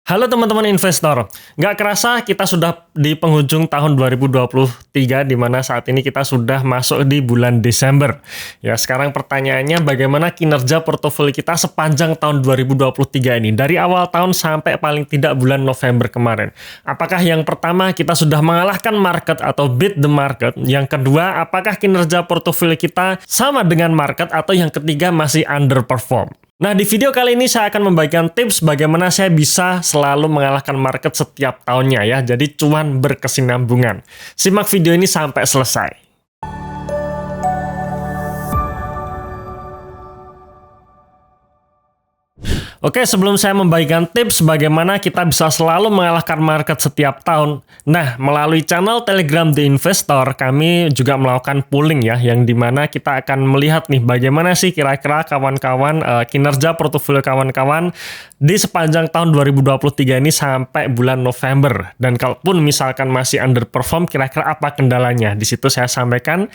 Halo teman-teman investor, nggak kerasa kita sudah di penghujung tahun 2023 di mana saat ini kita sudah masuk di bulan Desember. Ya sekarang pertanyaannya bagaimana kinerja portofolio kita sepanjang tahun 2023 ini dari awal tahun sampai paling tidak bulan November kemarin. Apakah yang pertama kita sudah mengalahkan market atau beat the market? Yang kedua, apakah kinerja portofolio kita sama dengan market atau yang ketiga masih underperform? Nah, di video kali ini saya akan membagikan tips bagaimana saya bisa selalu mengalahkan market setiap tahunnya ya. Jadi cuan berkesinambungan. Simak video ini sampai selesai. Oke, sebelum saya membagikan tips bagaimana kita bisa selalu mengalahkan market setiap tahun. Nah, melalui channel Telegram The Investor, kami juga melakukan polling ya, yang dimana kita akan melihat nih bagaimana sih kira-kira kawan-kawan kinerja portofolio kawan-kawan di sepanjang tahun 2023 ini sampai bulan November. Dan kalaupun misalkan masih underperform, kira-kira apa kendalanya? Di situ saya sampaikan.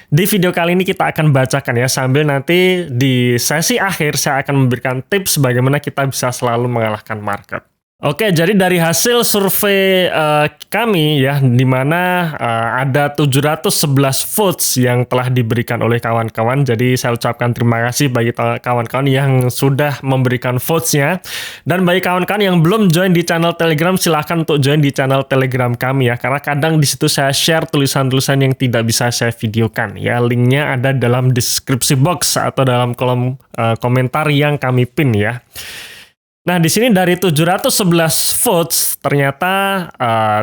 Di video kali ini kita akan bacakan ya, sambil nanti di sesi akhir saya akan memberikan tips bagaimana kita bisa selalu mengalahkan market. Oke, jadi dari hasil survei kami ya, di mana ada 711 votes yang telah diberikan oleh kawan-kawan. Jadi saya ucapkan terima kasih bagi kawan-kawan yang sudah memberikan votes-nya. Dan bagi kawan-kawan yang belum join di channel Telegram, silahkan untuk join di channel Telegram kami ya. Karena kadang di situ saya share tulisan-tulisan yang tidak bisa saya videokan ya. Linknya ada dalam deskripsi box atau dalam kolom komentar yang kami pin ya. Nah, di sini dari 711 votes, ternyata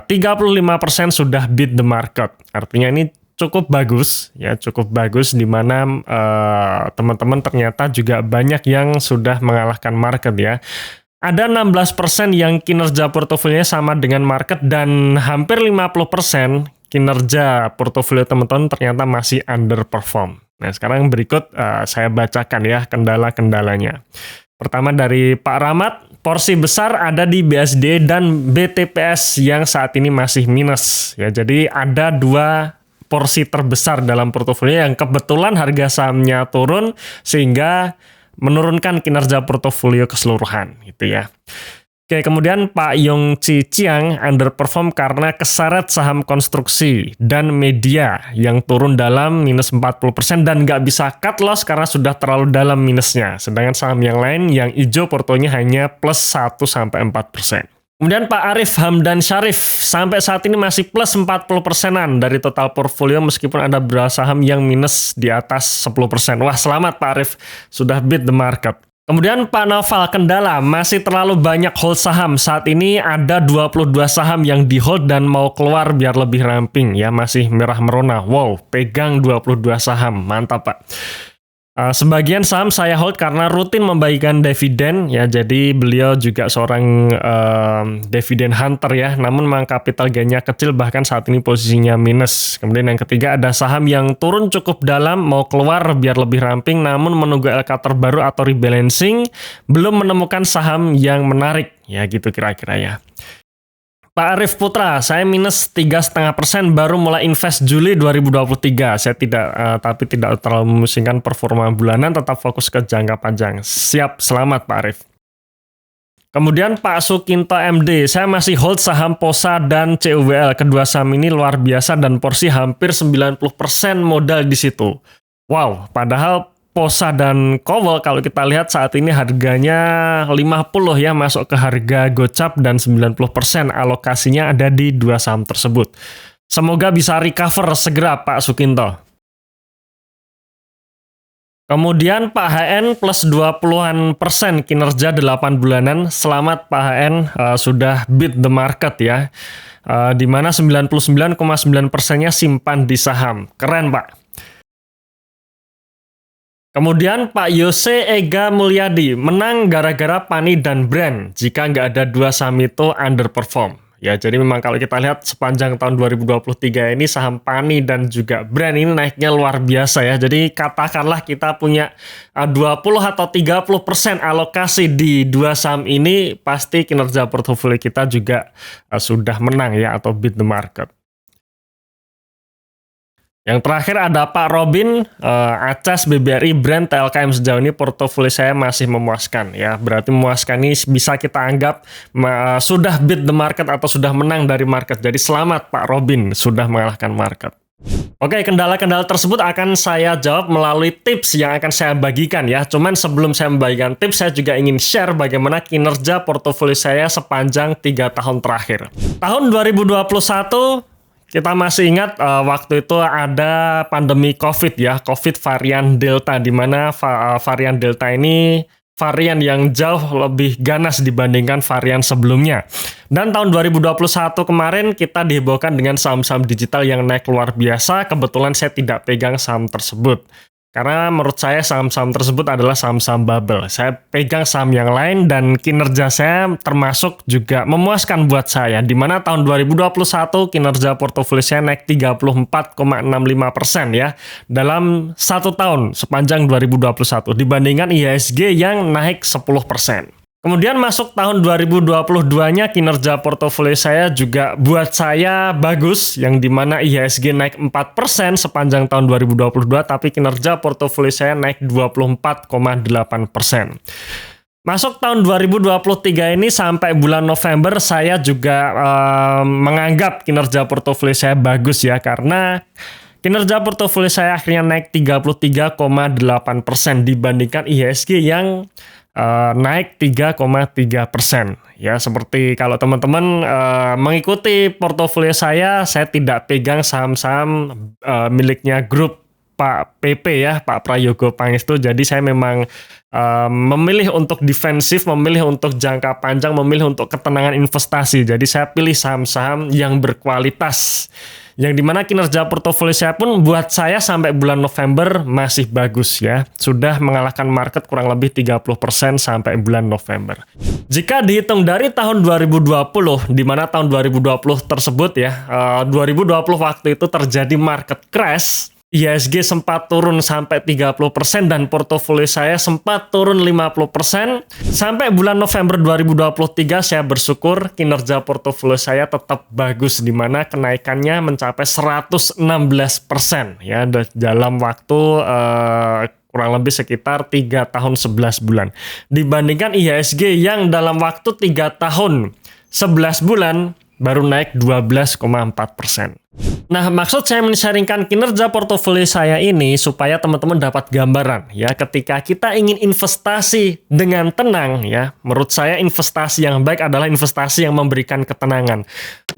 35% sudah beat the market. Artinya ini cukup bagus, ya cukup bagus, di mana teman-teman ternyata juga banyak yang sudah mengalahkan market ya. Ada 16% yang kinerja portofolionya sama dengan market, dan hampir 50% kinerja portofolio teman-teman ternyata masih underperform. Nah, sekarang berikut saya bacakan ya kendala-kendalanya. Pertama dari Pak Rahmat, porsi besar ada di BSD dan BTPS yang saat ini masih minus. Ya, jadi ada dua porsi terbesar dalam portofolio yang kebetulan harga sahamnya turun sehingga menurunkan kinerja portofolio keseluruhan, gitu ya. Oke, kemudian Pak Yong Chi Chiang underperform karena keseret saham konstruksi dan media yang turun dalam minus 40% dan nggak bisa cut loss karena sudah terlalu dalam minusnya. Sedangkan saham yang lain yang hijau portonya hanya plus 1-4%. Kemudian Pak Arif Hamdan Syarif sampai saat ini masih plus 40%-an dari total portfolio meskipun ada beberapa saham yang minus di atas 10%. Wah, selamat Pak Arif, sudah beat the market. Kemudian Pak Noval, kendala masih terlalu banyak hold saham. Saat ini ada 22 saham yang di hold dan mau keluar biar lebih ramping ya, masih merah merona. Wow, pegang 22 saham. Mantap, Pak. Sebagian saham saya hold karena rutin membagikan dividen ya, jadi beliau juga seorang dividen hunter ya, namun memang capital gain-nya kecil, bahkan saat ini posisinya minus. Kemudian yang ketiga ada saham yang turun cukup dalam, mau keluar biar lebih ramping, namun menunggu LK terbaru atau rebalancing, belum menemukan saham yang menarik ya, gitu kira-kira ya. Pak Arif Putra, saya minus 3,5% baru mulai invest Juli 2023. Saya tapi tidak terlalu memusingkan performa bulanan, tetap fokus ke jangka panjang. Siap, selamat Pak Arif. Kemudian Pak Sukinto MD, saya masih hold saham POSA dan CUWL. Kedua saham ini luar biasa dan porsi hampir 90% modal di situ. Wow, padahal POSA dan Kowal kalau kita lihat saat ini harganya 50 ya, masuk ke harga gocap, dan 90% alokasinya ada di dua saham tersebut. Semoga bisa recover segera Pak Sukinto. Kemudian Pak HN plus 20% kinerja 8 bulanan. Selamat Pak HN, sudah beat the market ya. Di mana 99,9%-nya simpan di saham. Keren Pak. Kemudian Pak Yose Ega Mulyadi, menang gara-gara Pani dan Brand. Jika nggak ada dua saham itu underperform. Ya, jadi memang kalau kita lihat sepanjang tahun 2023 ini saham Pani dan juga Brand ini naiknya luar biasa ya. Jadi katakanlah kita punya 20 atau 30% alokasi di dua saham ini, pasti kinerja portofolio kita juga sudah menang ya, atau beat the market. Yang terakhir ada Pak Robin, Aces, BBRI, Brand, TLKM. Sejauh ini portofolio saya masih memuaskan ya. Berarti memuaskan ini bisa kita anggap sudah beat the market atau sudah menang dari market. Jadi selamat Pak Robin, sudah mengalahkan market. Oke, kendala-kendala tersebut akan saya jawab melalui tips yang akan saya bagikan ya. Cuman sebelum saya membagikan tips, saya juga ingin share bagaimana kinerja portofolio saya sepanjang 3 tahun terakhir. Tahun 2021, kita masih ingat waktu itu ada pandemi COVID ya, COVID varian Delta, di mana varian Delta ini varian yang jauh lebih ganas dibandingkan varian sebelumnya. Dan tahun 2021 kemarin kita dihebohkan dengan saham-saham digital yang naik luar biasa. Kebetulan saya tidak pegang saham tersebut. Karena menurut saya saham-saham tersebut adalah saham-saham bubble. Saya pegang saham yang lain dan kinerja saya termasuk juga memuaskan buat saya. Di mana tahun 2021 kinerja portofolio saya naik 34,65% ya. Dalam 1 tahun sepanjang 2021 dibandingkan IHSG yang naik 10%. Kemudian masuk tahun 2022-nya kinerja portofolio saya juga buat saya bagus, yang dimana IHSG naik 4% sepanjang tahun 2022, tapi kinerja portofolio saya naik 24,8%. Masuk tahun 2023 ini sampai bulan November saya juga menganggap kinerja portofolio saya bagus ya, karena kinerja portofolio saya akhirnya naik 33,8% dibandingkan IHSG yang naik 3,3%. Ya, seperti kalau teman-teman mengikuti portofolio saya tidak pegang saham-saham miliknya grup Pak PP ya, Pak Prayogo Pangestu. Jadi saya memang memilih untuk defensif, memilih untuk jangka panjang, memilih untuk ketenangan investasi. Jadi saya pilih saham-saham yang berkualitas. Yang dimana kinerja portofolio saya pun buat saya sampai bulan November masih bagus ya. Sudah mengalahkan market kurang lebih 30% sampai bulan November. Jika dihitung dari tahun 2020, di mana tahun 2020 tersebut ya, 2020 waktu itu terjadi market crash, IHSG sempat turun sampai 30% dan portofolio saya sempat turun 50%. Sampai bulan November 2023 saya bersyukur kinerja portofolio saya tetap bagus, di mana kenaikannya mencapai 116% ya dalam waktu kurang lebih sekitar 3 tahun 11 bulan. Dibandingkan IHSG yang dalam waktu 3 tahun 11 bulan baru naik 12,4%. Nah, maksud saya men-sharingkan kinerja portofolio saya ini supaya teman-teman dapat gambaran ya, ketika kita ingin investasi dengan tenang ya, menurut saya investasi yang baik adalah investasi yang memberikan ketenangan.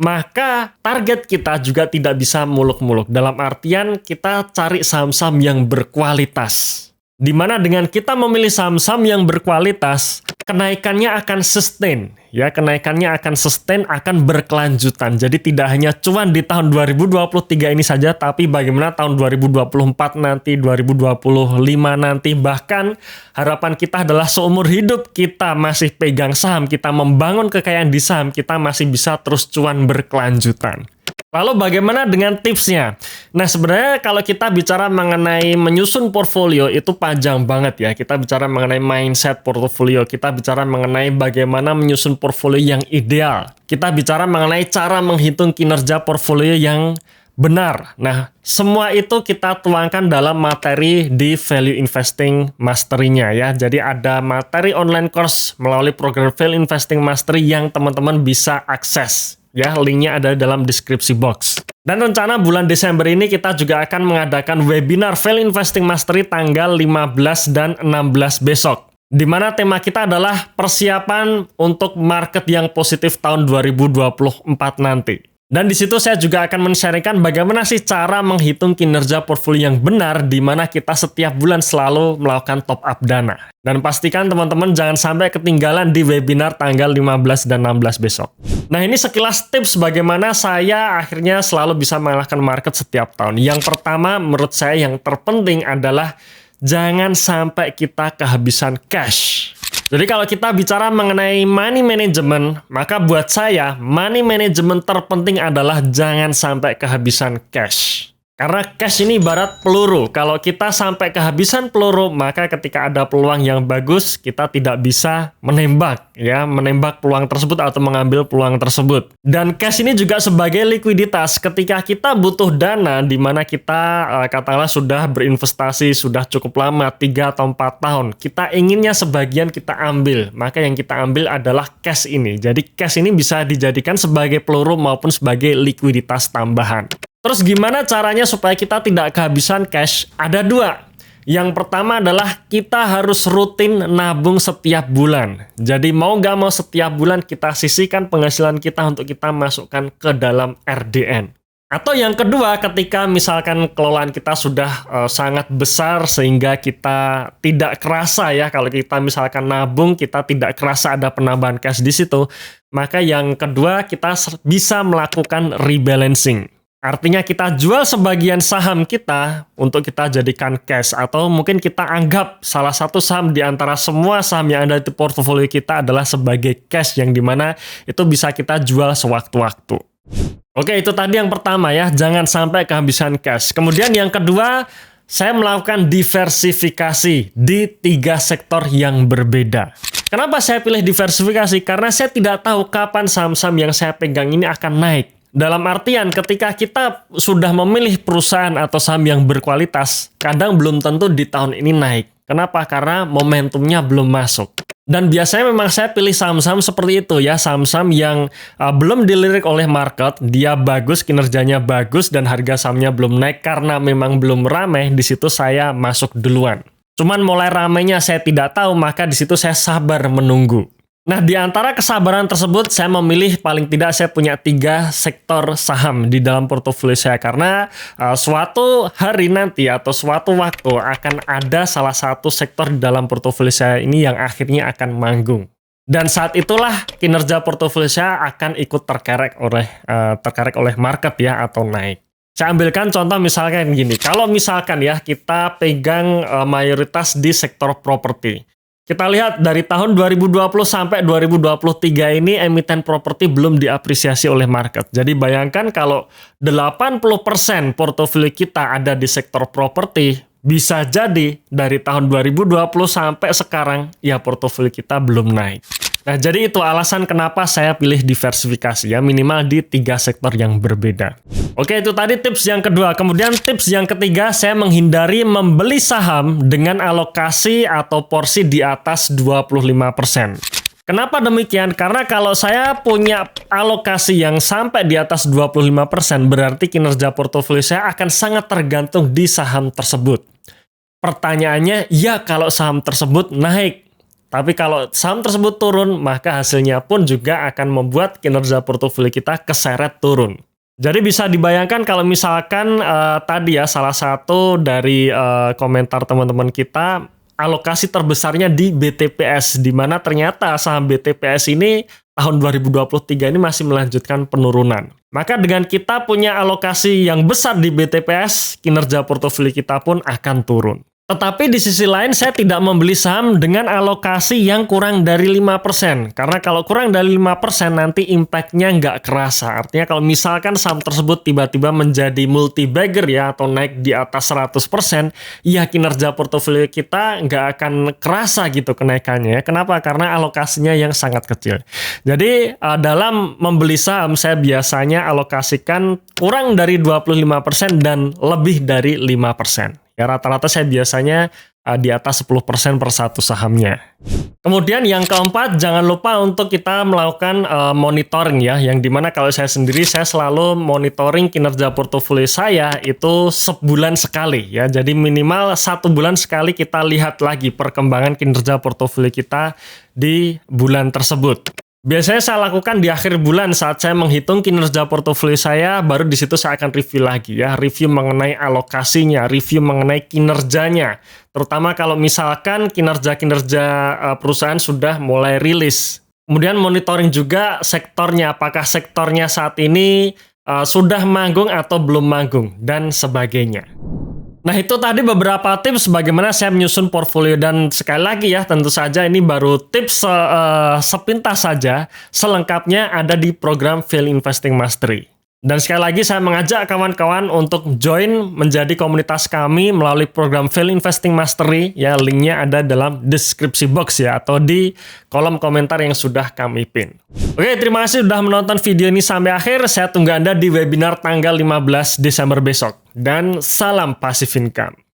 Maka target kita juga tidak bisa muluk-muluk, dalam artian kita cari saham-saham yang berkualitas. Di mana dengan kita memilih saham-saham yang berkualitas, kenaikannya akan sustain. Ya, kenaikannya akan sustain, akan berkelanjutan. Jadi tidak hanya cuan di tahun 2023 ini saja, tapi bagaimana tahun 2024 nanti, 2025 nanti, bahkan harapan kita adalah seumur hidup kita masih pegang saham, kita membangun kekayaan di saham, kita masih bisa terus cuan berkelanjutan. Lalu bagaimana dengan tipsnya? Nah, sebenarnya kalau kita bicara mengenai menyusun portfolio itu panjang banget ya. Kita bicara mengenai mindset portfolio, kita bicara mengenai bagaimana menyusun portfolio yang ideal. Kita bicara mengenai cara menghitung kinerja portfolio yang benar. Nah, semua itu kita tuangkan dalam materi di Value Investing Mastery-nya ya. Jadi ada materi online course melalui program Value Investing Mastery yang teman-teman bisa akses. Ya, linknya ada dalam deskripsi box. Dan rencana bulan Desember ini kita juga akan mengadakan webinar Value Investing Mastery tanggal 15 dan 16 besok. Di mana tema kita adalah persiapan untuk market yang positif tahun 2024 nanti. Dan di situ saya juga akan men-sharingkan bagaimana sih cara menghitung kinerja portfolio yang benar, di mana kita setiap bulan selalu melakukan top up dana. Dan pastikan teman-teman jangan sampai ketinggalan di webinar tanggal 15 dan 16 besok. Nah, ini sekilas tips bagaimana saya akhirnya selalu bisa mengalahkan market setiap tahun. Yang pertama menurut saya yang terpenting adalah jangan sampai kita kehabisan cash. Jadi kalau kita bicara mengenai money management, maka buat saya money management terpenting adalah jangan sampai kehabisan cash. Karena cash ini ibarat peluru. Kalau kita sampai kehabisan peluru, maka ketika ada peluang yang bagus, kita tidak bisa menembak, ya, menembak peluang tersebut atau mengambil peluang tersebut. Dan cash ini juga sebagai likuiditas. Ketika kita butuh dana, di mana kita katakanlah sudah berinvestasi, sudah cukup lama, 3 atau 4 tahun, kita inginnya sebagian kita ambil. Maka yang kita ambil adalah cash ini. Jadi cash ini bisa dijadikan sebagai peluru maupun sebagai likuiditas tambahan. Terus gimana caranya supaya kita tidak kehabisan cash? Ada 2. Yang pertama adalah kita harus rutin nabung setiap bulan. Jadi mau nggak mau setiap bulan kita sisihkan penghasilan kita untuk kita masukkan ke dalam RDN. Atau yang kedua, ketika misalkan kelolaan kita sudah sangat besar sehingga kita tidak kerasa ya, kalau kita misalkan nabung, kita tidak kerasa ada penambahan cash di situ, maka yang kedua kita bisa melakukan rebalancing. Artinya kita jual sebagian saham kita untuk kita jadikan cash, atau mungkin kita anggap salah satu saham di antara semua saham yang ada di portofolio kita adalah sebagai cash yang dimana itu bisa kita jual sewaktu-waktu. Oke, itu tadi yang pertama ya, jangan sampai kehabisan cash. Kemudian yang kedua, saya melakukan diversifikasi di 3 sektor yang berbeda. Kenapa saya pilih diversifikasi? Karena saya tidak tahu kapan saham-saham yang saya pegang ini akan naik. Dalam artian ketika kita sudah memilih perusahaan atau saham yang berkualitas, kadang belum tentu di tahun ini naik. Kenapa? Karena momentumnya belum masuk. Dan biasanya memang saya pilih saham-saham seperti itu ya, saham-saham yang belum dilirik oleh market, dia bagus, kinerjanya bagus, dan harga sahamnya belum naik karena memang belum ramai, di situ saya masuk duluan. Cuman mulai ramainya saya tidak tahu, maka di situ saya sabar menunggu. Nah, di antara kesabaran tersebut, saya memilih paling tidak saya punya 3 sektor saham di dalam portofolio saya. Karena suatu hari nanti atau suatu waktu akan ada salah satu sektor di dalam portofolio saya ini yang akhirnya akan manggung. Dan saat itulah kinerja portofolio saya akan ikut terkerek oleh market ya, atau naik. Saya ambilkan contoh misalkan gini. Kalau misalkan ya kita pegang mayoritas di sektor properti. Kita lihat dari tahun 2020 sampai 2023 ini emiten properti belum diapresiasi oleh market. Jadi bayangkan kalau 80% portofolio kita ada di sektor properti, bisa jadi dari tahun 2020 sampai sekarang ya portofolio kita belum naik. Nah, jadi itu alasan kenapa saya pilih diversifikasi ya, minimal di 3 sektor yang berbeda. Oke, itu tadi tips yang kedua. Kemudian tips yang ketiga, saya menghindari membeli saham dengan alokasi atau porsi di atas 25%. Kenapa demikian? Karena kalau saya punya alokasi yang sampai di atas 25%, berarti kinerja portofolio saya akan sangat tergantung di saham tersebut. Pertanyaannya, ya kalau saham tersebut naik. Tapi kalau saham tersebut turun, maka hasilnya pun juga akan membuat kinerja portofolio kita keseret turun. Jadi bisa dibayangkan kalau misalkan tadi ya salah satu dari komentar teman-teman kita, alokasi terbesarnya di BTPS, di mana ternyata saham BTPS ini tahun 2023 ini masih melanjutkan penurunan. Maka dengan kita punya alokasi yang besar di BTPS, kinerja portofolio kita pun akan turun. Tetapi di sisi lain saya tidak membeli saham dengan alokasi yang kurang dari 5%. Karena kalau kurang dari 5% nanti impact-nya nggak kerasa. Artinya kalau misalkan saham tersebut tiba-tiba menjadi multi-bagger ya, atau naik di atas 100%, ya kinerja portofolio kita nggak akan kerasa gitu kenaikannya. Kenapa? Karena alokasinya yang sangat kecil. Jadi dalam membeli saham saya biasanya alokasikan kurang dari 25% dan lebih dari 5%. Ya, rata-rata saya biasanya di atas 10% per satu sahamnya. Kemudian yang keempat, jangan lupa untuk kita melakukan monitoring ya, yang dimana kalau saya sendiri, saya selalu monitoring kinerja portofolio saya itu sebulan sekali ya. Jadi minimal 1 bulan sekali kita lihat lagi perkembangan kinerja portofolio kita di bulan tersebut. Biasanya saya lakukan di akhir bulan saat saya menghitung kinerja portofolio saya, baru di situ saya akan review lagi ya, review mengenai alokasinya, review mengenai kinerjanya. Terutama kalau misalkan kinerja-kinerja perusahaan sudah mulai rilis. Kemudian monitoring juga sektornya, apakah sektornya saat ini sudah manggung atau belum manggung, dan sebagainya. Nah, itu tadi beberapa tips bagaimana saya menyusun portfolio, dan sekali lagi ya, tentu saja ini baru tips sepintas saja, selengkapnya ada di program Value Investing Mastery. Dan sekali lagi saya mengajak kawan-kawan untuk join menjadi komunitas kami melalui program Value Investing Mastery. Ya, linknya ada dalam deskripsi box ya, atau di kolom komentar yang sudah kami pin. Oke, terima kasih sudah menonton video ini sampai akhir. Saya tunggu Anda di webinar tanggal 15 Desember besok. Dan salam Passive Income.